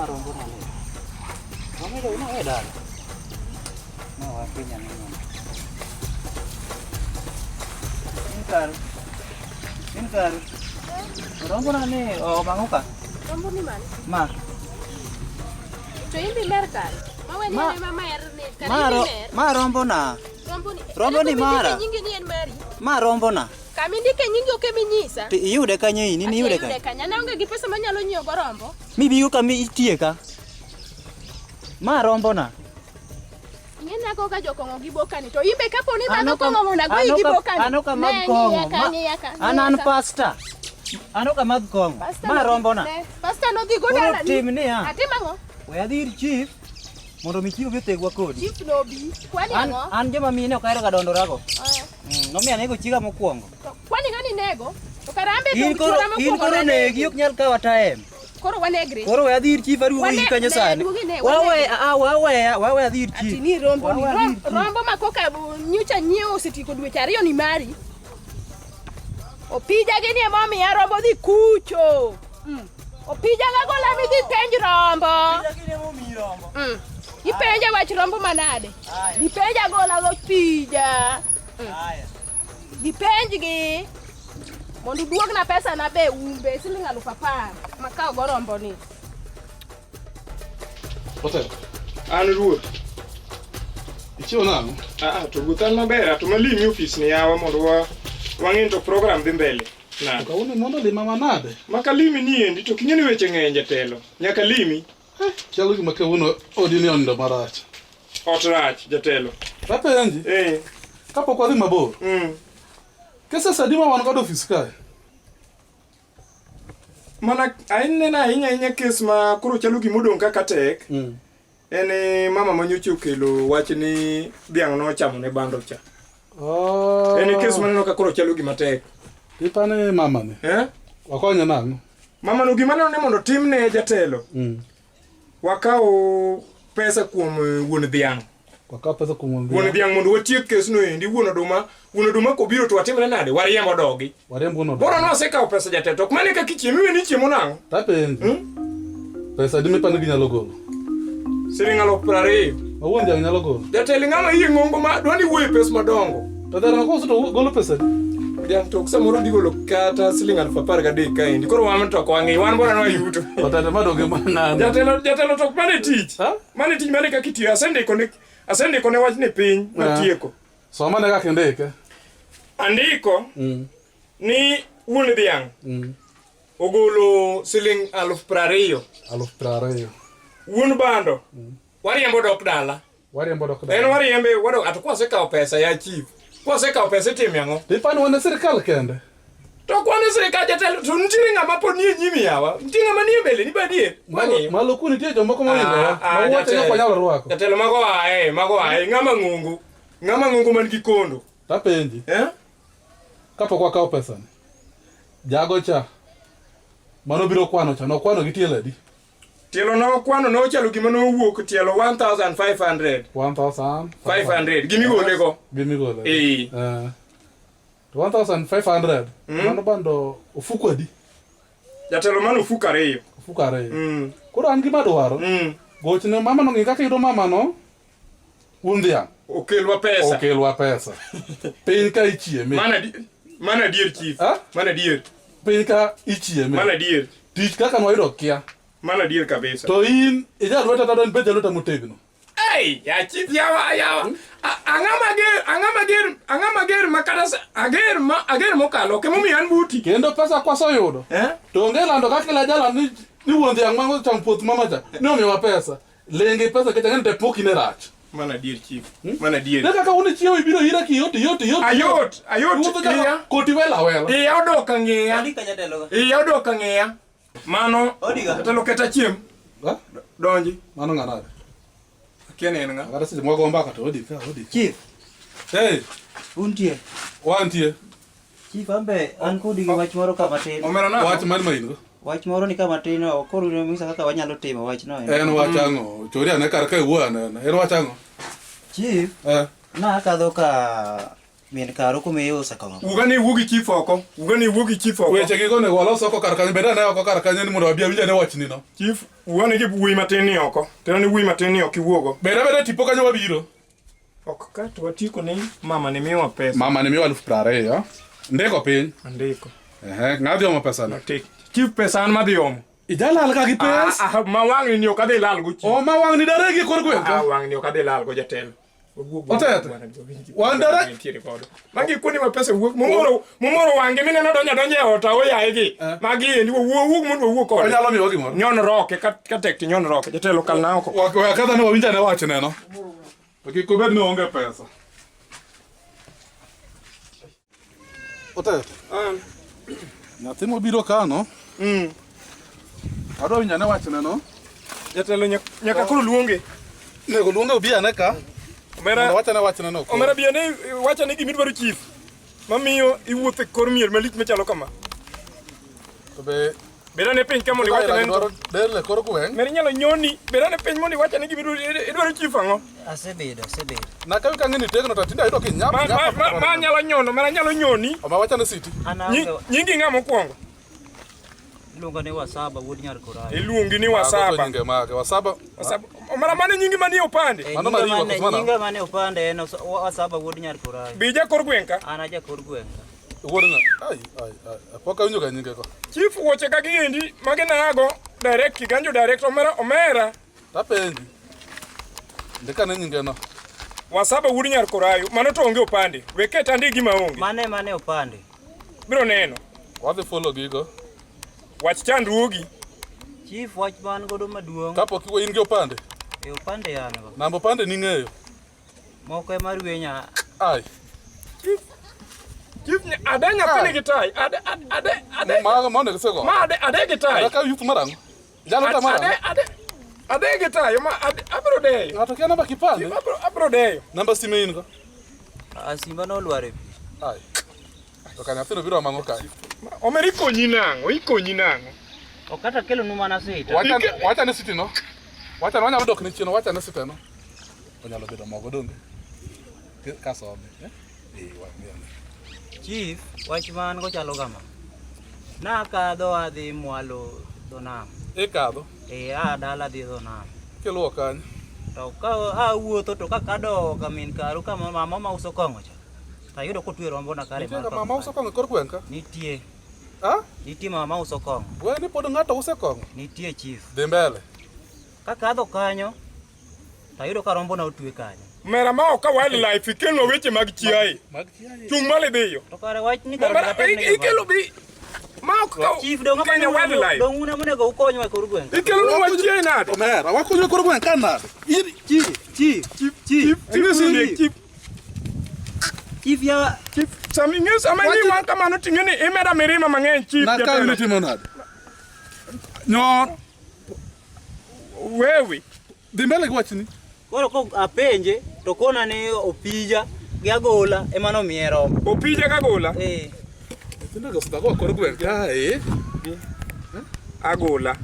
rombo nane. Mami do no edal. No wa pinya ni. Inkar. Rombo nane o banguka. Rombo ni mana? Ma. To imbi mer kar. Maweni mama er ni kar. Ma rombo na. Rombo ni mara. Nyingi ni en mari. Ma rombo na. Kami ndike nyingi okeminyisa. Ti iyude kanyo ini ni iyude kanyo. Kanya na onge gi pesa manyalo nyiewo go rombo. Mibigo kami itie ka. Ma rombo na. Ngena ko ka jokongo gi bokani to imbe kapo ni mano kongo mona go gi bokani. Ano ka mag kongo. Anan pasta. Ano ka mag kongo. Ma rombo na. Pasta no dhi go dala ni. Tim ni ha. Atimango. We adhir chief. Mondo michiwo bitegwa kodi. Chief no bi. Kwani ngo? An joma mine ok ahero ga dondorago. Nomiya nego chiga mokwongo. Kwani ngani nego? To karambe to In koro negi ok nyal kawa time. Koro wanegre. Koro we adhir chief arugo gi kanyo sani. Wawe adhir chief. Atini rombo makoka nyucha nyiewo osetieko dweche ariyo ni mari. Opija gini emomiya rombo dhi kucho. Opija ga gola mi dhi penj rombo. Opija gini emomiyi rombo. Ipenja wach rombo manade. Ipenja gola go pija. Dipenj gi. Mondo duogna pesa na be umbe siling 10,000 makaw go rombo ni. Hotel. An ruoth. Ichiwo nang'o? To buthan maber to malimi office ni yawa mondo wang'e to program dhi mbele. Na. Kawuono mondo lima manade? Maka limi ni endi to kinyeni weche ng'eny jatelo. Nyaka limi. Chalo gima kawuono odi ni onindo marach. Ot rach jatelo. Tapenji? Kapok wadhi mabor. Kesa adi ma wan godo office kae? Mana ahinya kes ma koro chalo gimodong' kaka tek. En mama manyocha okelo wach ni dhiang' nochamo ne bando cha. En kes maneno ka koro chalo gima tek. Ipane mama ni? Wakonya nang'o? Mama no gima ne mondo timne jatelo. Wakaw pesa kuom wuon dhiang'. Wakaw pesa kuom wuon dhiang'. Wuon dhiang' mondo watiek kes no endi wuon oduma kobiro to watimne nade wariembo dogi. Wariembo no. Bora no asekaw pesa jatelo to mane ka kichiemo iwe ni chiemo nang'o? Tapenji. Pesa di mipane gi nyalo golo. Siling 20,000. Ma wuon dhiang' nyalo golo. Jatelo ng'ama iye ng'ongo ma dwani wuoye pesa madongo. To dhiang' koso to golo pesa di. Dhiang' to samoro di golo kata siling 13,000 ka endi. Koro wan to wang'i wan bora no yuto. Otete madonge manana. Jatelo to mane tich. Mane tich mane ka kitiyo asendiko ne wach ne piny matieko. Soma ne kaka indike. Andiko ni wuon dhiang' ogolo siling 20,000. 20,000. Wuon bando wariembo dok dala. En wariembe wado atukosekaw pesa ya chief. Kwasekaw pesa itimo ang'o? Dipani wane sirkal kende. To kwane sirkal jatelo to nitiere ng'ama pod nie nyimi yawa. Nitiere ng'ama nie mbele ni badie. Malo kuni tie jomoko moingo. Mawuoche nyako nyalo rwako. Jatelo mago ae ng'ama ng'ungu man gi kondo. Tapenji. Kapok wakaw pesa ni. Jago cha. Mano biro kwano cha. Nokwano gi tielo adi? Tielo nokwano nochalo gima nowuok tielo 1,500. 1,500. Gimigole go. To 1,500. Mano bando ofuko adi? Jatelo mano ofuko 2. Ofuko 2. Koro an gima dwaro. Gochne mama no ng'i kaka yudo mama no. Wuon dhiang'. Okelwa pesa. Piny ka ichieme. Mana dier chief. Mana dier. Piny ka ichieme. Mana dier. Tich kaka nwayudo kia. Mana dier kabisa. To in ija lweta tadon be jalota motegno. Ya chief yawa. Angama ger makata ager mokalo kemomi an buti. Kendo pesa kwaso yudo. To onge lando kaka la jala ni wuon dhiang' mango cham puoth mama cha. Ni omiwa pesa. Lenge pesa kecha ng'ente poki ne rach. Mana dier chief. Mana dier. Deka ka uni chiewo ibiro hira ki yot. Ayot. Koti wela. Odok ang'eya. Mano. Jatelo keta chiem. Donji. Mano ng'anade. Kian en nga? Agora se mwago mbaka to odi. Chief. Hey. Untie. Wantie. Chief ambe an kodi gi wach moro kama tin. Omera na. Wach man maingo. Wach moro ni kama tin okoro ni misa kaka wanyalo timo wach no. En wach ang'o? Chori ane kar ka wuo ane. En wach ang'o? Chief. Na kadho ka Min karo kumiyo sakong. Ugani wugi chief oko. Ugani wugi chief oko. Weche gigo ne walo soko kar kanyo beda ne oko kar kanyo ni mondo abia winja ne wachni no. Chief, ugani gi wuyi matin ni oko. Tena ni wuyi matin ni ok iwuogo. Beda tipo kanyo wabiro. Ok ka to watiko ni mama ni miwa pesa. Mama ni miwa 20,000. Ndiko piny. Andiko. Ng'adhi omo pesa no. Tik. Chief pesa an madhi omo. Ijalal ka gi pesa. Ma wang ni ok adhi lal go chief. O ma wang ni dare gi kor gwen ka. Wang ni ok adhi lal go jatelo. Otete. Wan dare. Magi kuni ma pesa wuok. Mumoro wange mine no donja e ota o yae gi. Magi endi wuok mun wuok ko. Onyalo miyo gimoro. Nyon roke ka tek ti nyon roke jatelo kal na oko. Wa kadha ne wawinja ne wachne no. Oki ko bed no onge pesa. Otete. Nyathi mobiro ka no. Adwa winja ne wachne no. Jatelo nyaka koro luonge. Nego luonge obi ane ka. Omera wachne no. Omera bi ane wachane gimi dwaro chief. Mamiyo iwuothe kor mier malich machalo kama. To be beda ne piny kama wachane no. Dele kor gweng. Meri nyalo nyoni beda ne piny mondo wachane gimi dwaro chief ang'o. Asebedo. Na ka ng'eni tegno to tinda ayudo kinyap. Ma nyalo nyono, mera nyalo nyoni. Oma wachane siti. Nyingi ng'a mokwongo? Iluongo ni Wasaba wuod nyar Korayo. Iluongi ni Wasaba. Nyinge mage Wasaba. Omera mane nyingi manie opande? Mano mariwa kusmana. Nyinga mane opande en Wasaba wuod nyar Korayo. Bija kor gweng ka? Ana ja kor gweng ka. Wuod nga. Ai. Poka winjo ka nyinge ko. Chief woche ka giendi mage nago direct kiganjo direct omera. Tapenji. Ndika ne nyinge no. Wasaba wuod nyar Korayo. Mano to onge opande. Weke tandi gima onge. Mane opande. Biro neno. Wadhi follow gigo. Wach chandruogi. Chief wach man godo maduong'. Kapok iwe in gi opande. Opande yan go. Namba opande ni ng'eyo. Moko mar wenya. Ai. Chief adanya pene gitai. Ade. Ma ne gisego. Ma ade gitai. Aka youth marango. Jalo ta marango. Ade gitai ma abro deyo. Ngato kia namba kipande. Abro deyo. Namba sime in go. Simba no lware. Ai. To kanya thino biro mango kai. Omeri konyi nango, ikonyi nango. Okata kelo nu mana sita. Wacha ne siti no. Wacha no nyalo dok ni chino, wacha ne siti no. Onyalo bedo mogo donge. Kaso Chief, wach man go chalo kama. Na kadho adhi mwalo donam. Kadho? Dala dhi donam. Kelo kanyo. To ka wuotho to ka kado kamin karu kama mama ma uso kongo cha. Tayudo kotwe rombo na kare mar. Mama uso kongo kor gweng ka? Nitie. Nitie mama uso kongo. We ni pod ng'ato use kongo? Nitie chief. Dhi mbele. Ka kadho kanyo tayudo ka rombo na otwe kanyo. Mera ma oka wildlife ikelo weche mag chiaye. Chung male dhiyo. To kare wach ni kare ikelo bi ma oka chief donga kenya wildlife. Dong una monego ukonywa kor gweng. Ikelo no wach chiaye nade? Omera wakonyo kor gweng ka nade? Chief ya chief saminges amani wan kamano tingeni imeda mirima mang'eny chief. Na ka ni timo nade? Nyor. Wewe. Dhi mbele gi wachni. Koro ko apenje to kona ni opija gi agola ema no miero. Opija gi agola? Tinda go sta go kor gweng ka agola.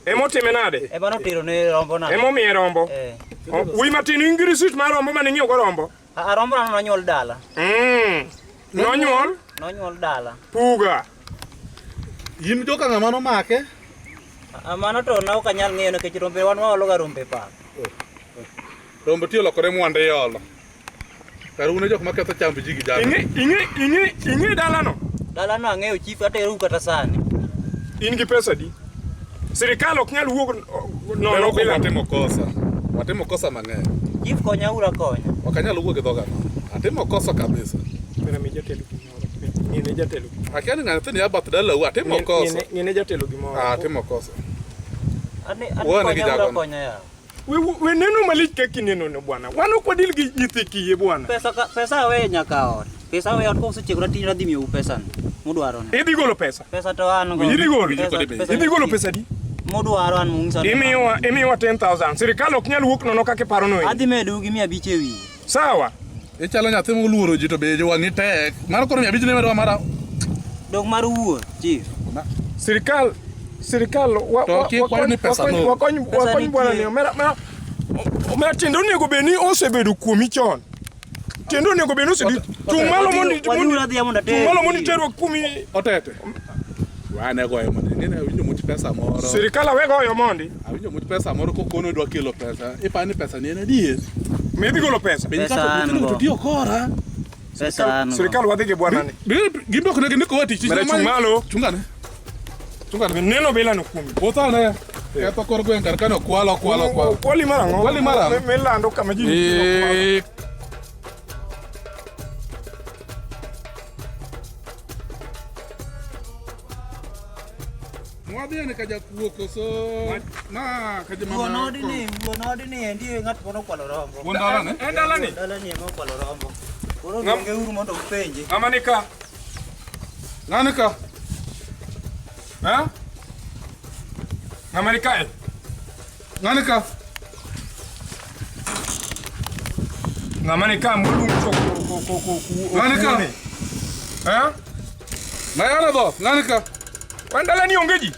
Emo time nade? Ema no tiro ne rombo nade? Emo mi rombo. Wi matin ingirisit mar rombo mane ng'iyo go rombo. Rombo no nyol dala. Nonyuol dala. Puga. In joka ng'ama no make? Mano to na ok anyal ng'eyo nikech rombe wan waolo ga rombe pa. Rombo tiyo lokore mwande yolo. Kar une jok maketho chamb ji gi jalo. Ing'e dala no? Dala no ang'eyo chief ateru kata sani. In gi pesa di? Sirikal ok nyal wuok nono bila watimo kosa mang'eny. Chief konya ura konya. Ok anyal wuok e dhoga no. Atimo kosa kabisa. Mera mi jatelo gimoro. Ng'ine jatelo. Akiani ng'ato ni abath dala u atimo kosa. Ng'ine jatelo gimoro. Atimo kosa. Ane konya ura konya ya. We neno malich kaki neno no bwana. Wan ok wadil gi nyithi kiye bwana. Pesa we nyaka ot. Pesa we ot ko osechegro tijna dhi miyo pesa mudwaro ne. Idhi golo pesa? Pesa to an go. Idhi golo pesa di? Mudwaro an mungisa. Imiwa 10,000. Sirikal ok nyal wuok nono kaka paro no. Adhi medo gi 500 ewi. Sawa. Ichalo nyathi moluoro ji to beje wang'i tek. Mar koro 500 ne medwa mara. Dong mar wuo, chief. Sirikal wakony bwana ni omera tindo nego beni osebedo kuomi chon. Tiendo nego beno sidi. Tumalo mondi. Tumalo mondi tero kumi. Otete. Wane goyo mondi. Ngene awinjo much pesa moro. Sirikal we goyo mondi. Awinjo much pesa moro kokono dwa kelo pesa. Ipani pesa ni en adier. Medhi golo pesa. Pesa an go. Tiyo kora. Pesa an go. Sirikal wadhi gi bwana ni. Gimbe okne gini ko tich. Mere tumalo. Chungane. Chungane. Neno bila no kumi. Botane. Ketho kor gwen kar kano kwalo. Kwali marango. Kwali marango. Melando kama jini. Mwadhiane kaja kuoko so ma kaja mama. Wuonodi ni endi ng'at moro kwalo rombo. Wondala ne? Endala ni. Dala ni emo kwalo rombo. Koro ng'enge uru mondo upenje. Amanika. Nganika. Ha? Amanika. Nganika. Amanika mulung ko. Nganika. Ha? Mayana do, nganika. Wandala ni ongeji.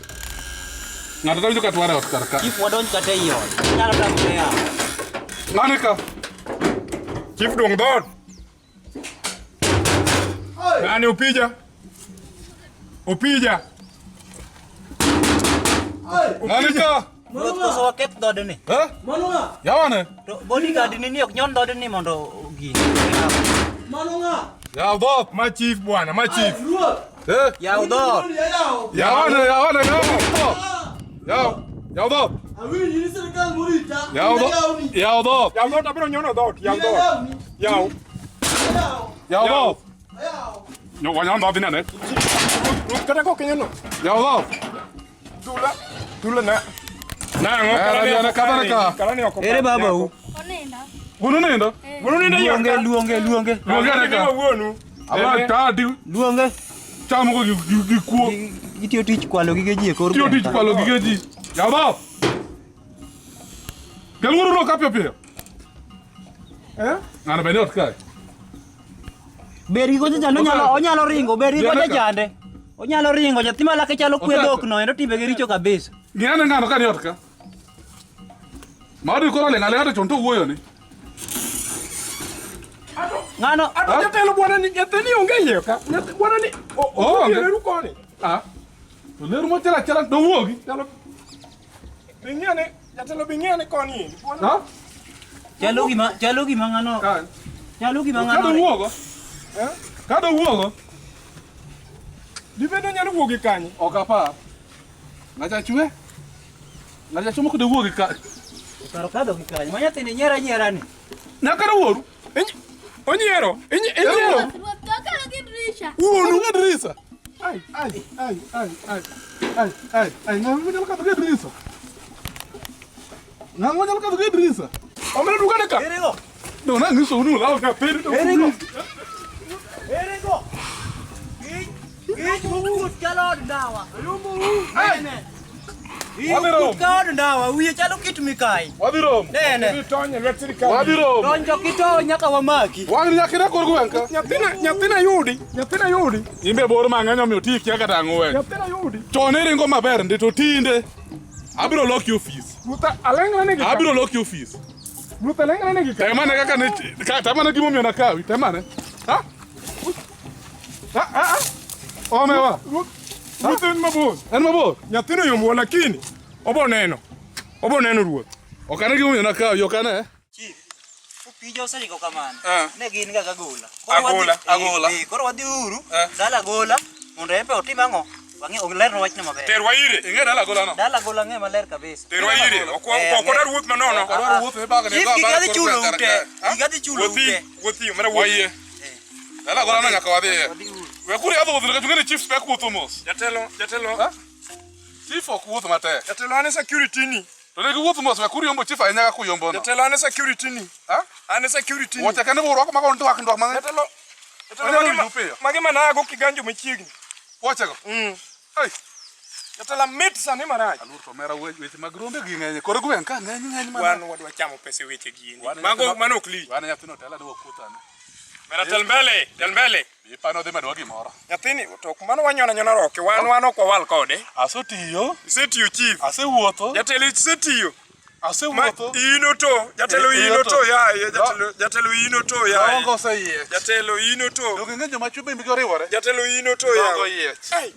Ngata tawijo katwara ot karka. Chief wadonj kata iyo. Nyalo tamne ya. Nganika. Chief dong dot. Nani upija? Upija. Nganika. Ruoth koso waketh dode ni. Ha? Manunga. Yawane. To bodyguard ni ok nyon dode ni mondo gi. Manunga. Ya do. Ma chief bwana, ma chief. Ruo. Eh? Yaw dot. Yawane. Yaw do. Awiri ni serikal murita. Yaw do. Yaw dot abiro nyono dot. Yaw dot. Yaw. Yaw do. Ayaw. Nyo wanyan do binane. Kata ko kenyo no. Yaw do. Tula na. Nango kala ni oko. Ere baba u. Bunu nindo. Bunu ni Luonge. Luonge Neka ka. wonu. Aba tadi. Luonge. Chamo ko gikuo. Itiyo tich kwalo gige ji e kor. Tiyo tich kwalo gige ji. Yaw do. Galwuru no kapyo pyo. Ana bene ot kai. Beri ko jande onyalo ringo, beri ko jande. Onyalo ringo, nyathi malake chalo kwe dhok no, endo timbe gi richo kabisa. Ng'ane ng'ano ka ni ot ka. Mari ko le ngale ngate chonto wuoyo ni. Ng'ano Ato jatelo bwana ni nyathini onge yie ka. Nyathi bwana ni. onge. Leru koni. Ah. To leru mo chala do wuogi. Jalo. Bingiane, jatelo bingiane koni. Ha? chalo gima ng'ano. Ka. Chalo gima Ka do ng'ano. wuogo. Ka do wuogo. Dibedo nyalo wuogi kanyi. Okapa. Ngacha chwe. Ngacha chomo ko do wuogi ka. Karo kadho kikany. Manyathini nyiera ni. Nyaka do wuoru. Onyiero. Onyiero. Wuonu ng'adrisa. Ai. Ng'amo nyalo kadho ng'adrisa. Ng'amo nyalo kadho ng'adrisa. Omena dukane ka. Ere go. Do na ngiso unu la ka peri do. Ere go. Gich mawuot chalo od ndawa. Wadirom. Od ndawa, wiye chalo kit mikai. Wadirom. Nene. Ni tonye lwetri ka. Wadirom. Donjo kito nyaka wamaki. Wang nyakira kor gwenka. Nyathina yudi. Imbe bor mang'eny omiyo ti kia kata ang'o we. Nyathina yudi. Chon iringo maber ndi to tinde. Abiro loki office. Ruta aleng'na negi. Abiro loki office. Ruta aleng'na negi. Temane kaka ne temane gimo miyo na kawi. Temane. Ha? Omewa. Ruta en mabor. En mabor. Nyathino yombo lakini obo neno ruoth. Okane gimo miyo na kawi. Okane. Chief. Pijo oseringo kamano. Ah. Ne gin ga gagola. Agola. Koro wadhi uru. Dala gola mondo embe otim ang'o? Wang'e olerno wachno maber. Terwa ire. Ing'e dala gola no. Dala gola ng'e maler kabisa. Terwa ire. Okoda ruoth manono. Kodwaro wuotho e baga ne Chief go gigadhi chulo ute. Gigadhi chulo ute. Wuothi mara Wayie. Dala gola no nyaka wadhiye. Wadhi uru. We kuri adho wuotho ka chung'e chief spek wuotho mos. Jatelo. Chief ok wuotho matek. Jatelo ane security ni. To ne giwuotho mos we kuri yombo chief ahinya kaka kuyombo no. Jatelo ane security ni. Ha? Ane security ni. Wacha kane burwako mako ndwak mang'eny. Jatelo. Onyalo yupeyo. Mage manago kiganjo machiegni. Wacha go. Ai. Jatelo mit sani marach. Alur to mera weche mag rombe gi ng'eny. Koro gwen ka ng'eny mana. Wan wadwa chamo pesa weche gini. Mago mano okli. Wan nyathino tela do kutane. Mera tel mbele. Ipano dhi medwa gimoro. Nyathini to mano wanyona roke wan ok wawal kode. Asetiyo. Isetiyo chief. Asewuotho. Jatelo isetiyo. Asewuotho. Ino to, jatelo ino to yaye, jatelo ino to yaye. Dongo oseyiech. Jatelo ino to. Dongo ing'e joma chwo bende goriwore. Jatelo ino to Dongo yaye. oyiech.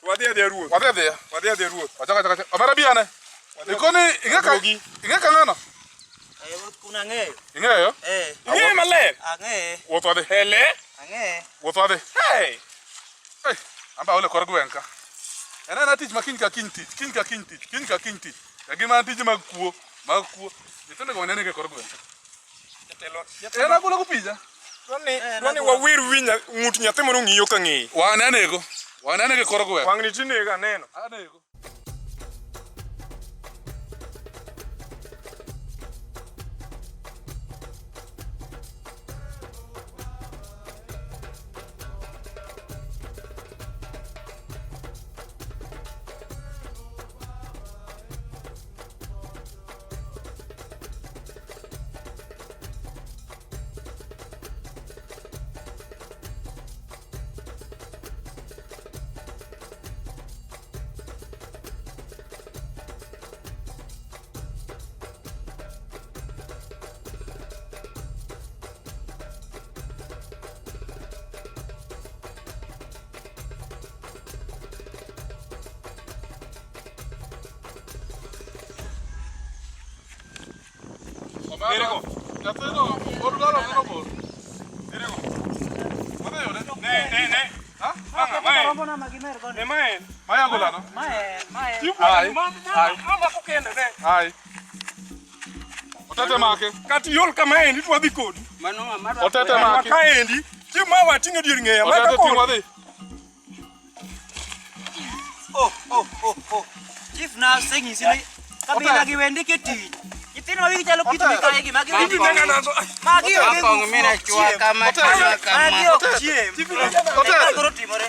Wadhi adhi ruoth. Wadhi adhi ruoth. Wacha. Omera biane. Ikoni ing'e ka ng'ano? Kuna ng'eyo. Ing'eyo? Ing'e maler. Ang'e. Wuoth wadhi. Hele. Ang'e. Wuoth wadhi. Hey. Amba ole kor gweng' ka. En tich ma kiny ka kiny tich. Gima tije mag kuo. Nyithindo go nene ke kor gweng'. Jatelo. En agolo go picha. Noni wawir winya ng'ut nyathi moro ng'iyo ka ng'eyo. Wanene ke kor gweng'. Wang ni tinega neno. Anego. Erego. Jatelo, orgalo ng'ano bor. Erego. Wadhi yore. Ne. Ha? Mae. Rombo na magimer koni. Ne mae. Maya golano. Mae. Ai. Amba kokende ne. Ai. Otete make. Kati yol kama endi to wadhi kodi. Otete make. Ka endi, ti ma wating'o dier ng'eya. Ma Otete ka ting' kodi. wadhi. Oh. Chief na seng'isi ni kabila gi wendi ke tich. Nyithindo wigi chalo kit mikae gi magi wendi Nega nazo. magi onge Kong mina chwa kama chwa magi kama. ok chiem. Otete koro timore.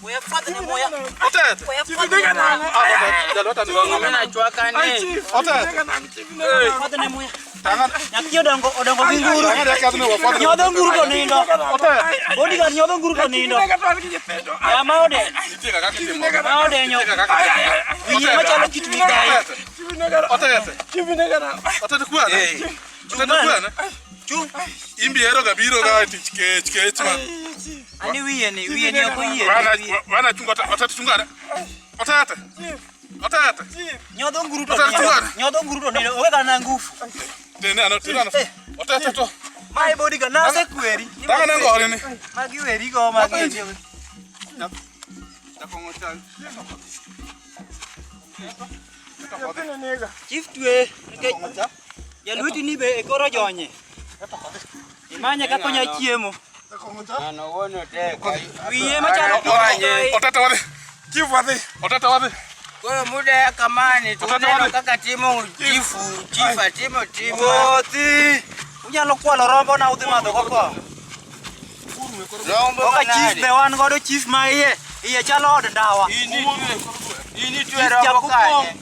We fadh ne moya. Otete. We fadh ne moya. Jalota ni Kong wango. mina chwa kane. Otete. Fadh ne moya. Tangan. Nyathi odongo gi nguru. Tangan ya kadne wa fadhi. Nyodho nguru to nindo. Otete. Bodyguard nyodho nguru to nindo. Yama ode. Itika kaka timo. Ma odenyo. Itika kaka timo. Wiye machalo kit mikae. Otete. Otete kwana. Otete kwana. Chung. Imbi hero gabiro ga tich kech ma. Ani wiye ni ok oyie. Wana chunga otete chungana. Otete. Nyodho nguru to nindo. Owe kana ngufu. Tene ano. Otete to. Mae bodyguard na sekweri. Tangan ngore ni. Magi weri go magi. Chief tue. Jaluti ni be ekoro jonye. Imanye kako nya chiemo. Ano wono te. Wiye machalo kit Otete wadhi. Chief wadhi. Otete wadhi. Kwa muda ya kamani tuneno kaka timo chifa timo. Oti. Unyalo kwalo rombo na udhi madho koko. Rombo Oka chief be wan godo chief ma iye chalo od ndawa. Ini tuwe rombo kanye.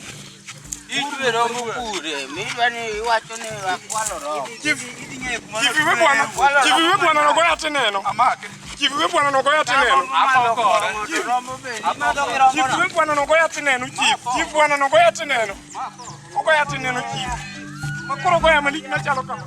Itwe rombo kure. Midwa ni iwacho ni wakwalo rombo. Chief we bwana no goya tineno. Amake. Chief we bwana no goya tineno. Amalo kore. Rombo be. Amadho gi rombo Chief na. we bwana no goya tineno chief. Chief bwana no goya tineno. Ogoya tineno chief. Makoro goya malich machalo kama.